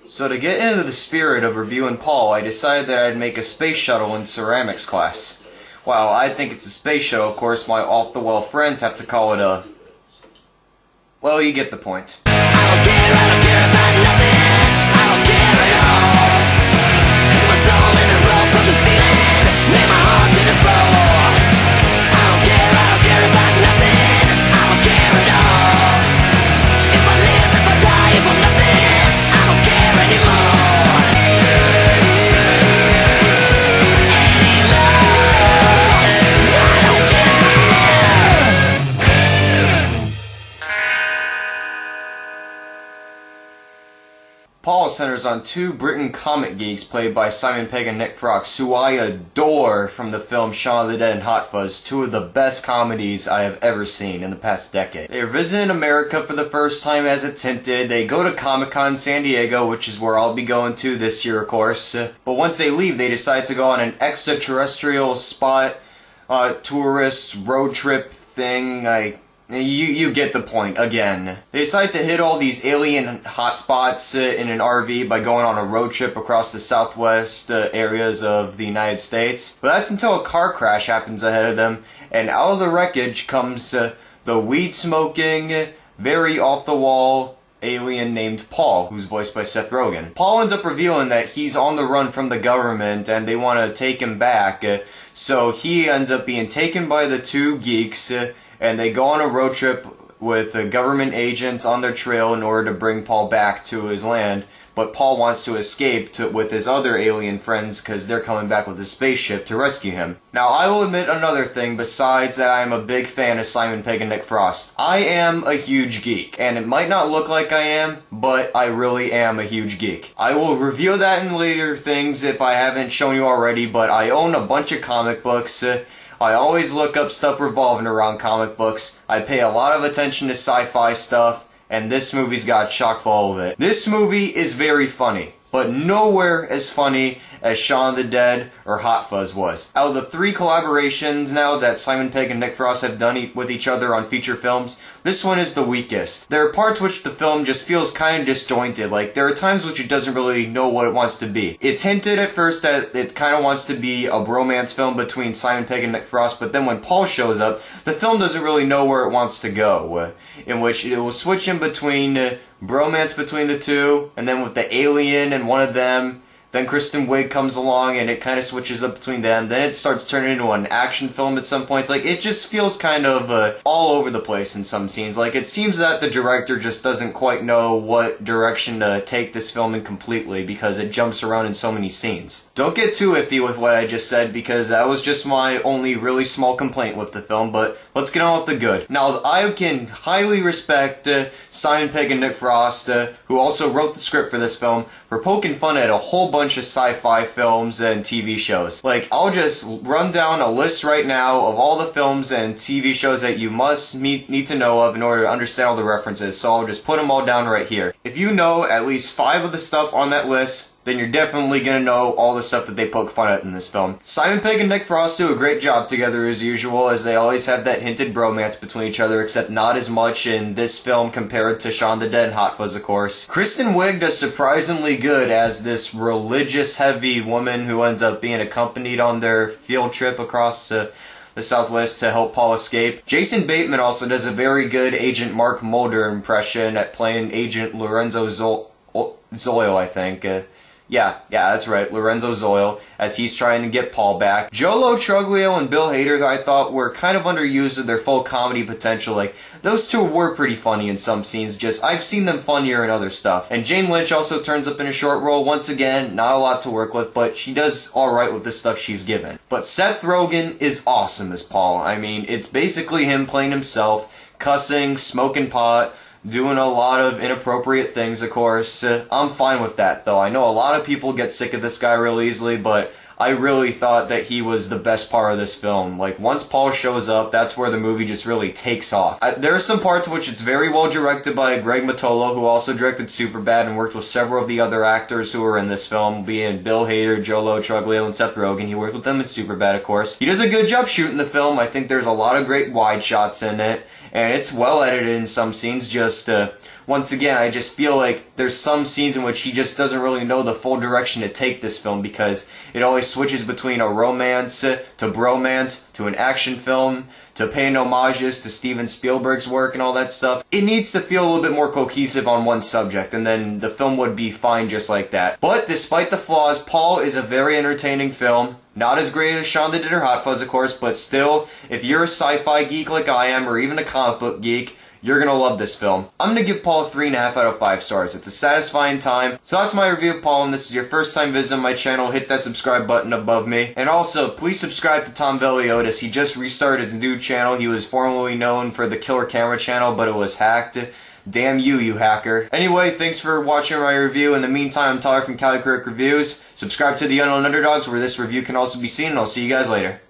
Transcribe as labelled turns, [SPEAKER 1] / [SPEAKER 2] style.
[SPEAKER 1] So to get into the spirit of reviewing Paul, I decided that I'd make a space shuttle in ceramics class. While I think it's a space shuttle, of course my off-the-wall friends have to call it a... well, you get the point.
[SPEAKER 2] I don't care about nothing. I don't care at all. Put my soul in the rope from the ceiling. Lay my heart to the floor. I don't care about nothing. I don't care at all. If I live, if I die, if I'm nothing, I don't care anymore. I don't care.
[SPEAKER 1] Paul centers on two Britain comic geeks played by Simon Pegg and Nick Frost, who I adore from the film Shaun of the Dead and Hot Fuzz, two of the best comedies I have ever seen in the past decade. They are visiting America for the first time as it tinted. They go to Comic-Con San Diego, which is where I'll be going to this year, of course. But once they leave, they decide to go on an extraterrestrial spot, tourist road trip thing. You get the point, again. They decide to hit all these alien hotspots in an RV by going on a road trip across the southwest areas of the United States. But that's until a car crash happens ahead of them, and out of the wreckage comes the weed-smoking, very off-the-wall alien named Paul, who's voiced by Seth Rogen. Paul ends up revealing that he's on the run from the government and they want to take him back, so he ends up being taken by the two geeks, and they go on a road trip with government agents on their trail in order to bring Paul back to his land. But Paul wants to escape with his other alien friends because they're coming back with a spaceship to rescue him. Now, I will admit another thing besides that I am a big fan of Simon Pegg and Nick Frost. I am a huge geek, and it might not look like I am, but I really am a huge geek. I will reveal that in later things if I haven't shown you already, but I own a bunch of comic books. I always look up stuff revolving around comic books. I pay a lot of attention to sci-fi stuff, and this movie's got chock full of it. This movie is very funny, but nowhere as funny as Shaun of the Dead or Hot Fuzz was. Out of the three collaborations now that Simon Pegg and Nick Frost have done with each other on feature films, this one is the weakest. There are parts which the film just feels kind of disjointed, like there are times which it doesn't really know what it wants to be. It's hinted at first that it kind of wants to be a bromance film between Simon Pegg and Nick Frost, but then when Paul shows up, the film doesn't really know where it wants to go, in which it will switch in between bromance between the two, and then with the alien and one of them, then Kristen Wiig comes along and it kind of switches up between them. Then it starts turning into an action film at some points. Like, it just feels kind of all over the place in some scenes. Like, it seems that the director just doesn't quite know what direction to take this film in completely because it jumps around in so many scenes. Don't get too iffy with what I just said because that was just my only really small complaint with the film, but let's get on with the good. Now, I can highly respect Simon Pegg and Nick Frost, who also wrote the script for this film, for poking fun at a whole bunch of sci-fi films and TV shows. Like, I'll just run down a list right now of all the films and TV shows that you must need to know of in order to understand all the references, so I'll just put them all down right here. If you know at least 5 of the stuff on that list, then you're definitely gonna know all the stuff that they poke fun at in this film. Simon Pegg and Nick Frost do a great job together as usual, as they always have that hinted bromance between each other, except not as much in this film compared to Shaun of the Dead and Hot Fuzz, of course. Kristen Wiig does surprisingly good as this religious-heavy woman who ends up being accompanied on their field trip across the Southwest to help Paul escape. Jason Bateman also does a very good Agent Mark Mulder impression at playing Agent Lorenzo Zoil, I think. Yeah, that's right, Lorenzo Zoil, as he's trying to get Paul back. Truglio and Bill Hader, I thought, were kind of underused of their full comedy potential. Like, those two were pretty funny in some scenes, just I've seen them funnier in other stuff. And Jane Lynch also turns up in a short role. Once again, not a lot to work with, but she does alright with the stuff she's given. But Seth Rogen is awesome as Paul. I mean, it's basically him playing himself, cussing, smoking pot, doing a lot of inappropriate things, of course. I'm fine with that, though. I know a lot of people get sick of this guy real easily, but I really thought that he was the best part of this film. Like, once Paul shows up, that's where the movie just really takes off. There are some parts which it's very well directed by Greg Mottola, who also directed Superbad and worked with several of the other actors who were in this film, being Bill Hader, Truglio, and Seth Rogen. He worked with them in Superbad, of course. He does a good job shooting the film. I think there's a lot of great wide shots in it, and it's well edited in some scenes, just once again, I just feel like there's some scenes in which he just doesn't really know the full direction to take this film, because it always switches between a romance to bromance to an action film to paying homages to Steven Spielberg's work and all that stuff. It needs to feel a little bit more cohesive on one subject, and then the film would be fine just like that. But despite the flaws, Paul is a very entertaining film. Not as great as Shaun the Dead or Hot Fuzz, of course, but still, if you're a sci-fi geek like I am, or even a comic book geek, you're gonna love this film. I'm gonna give Paul a 3.5 out of 5 stars. It's a satisfying time. So that's my review of Paul, and this is your first time visiting my channel, hit that subscribe button above me. And also, please subscribe to Tom Veliotis. He just restarted a new channel. He was formerly known for the Killer Camera channel, but it was hacked. Damn you, you hacker. Anyway, thanks for watching my review. In the meantime, I'm Tyler from Cali Critic Reviews. Subscribe to The Unknown Underdogs, where this review can also be seen, and I'll see you guys later.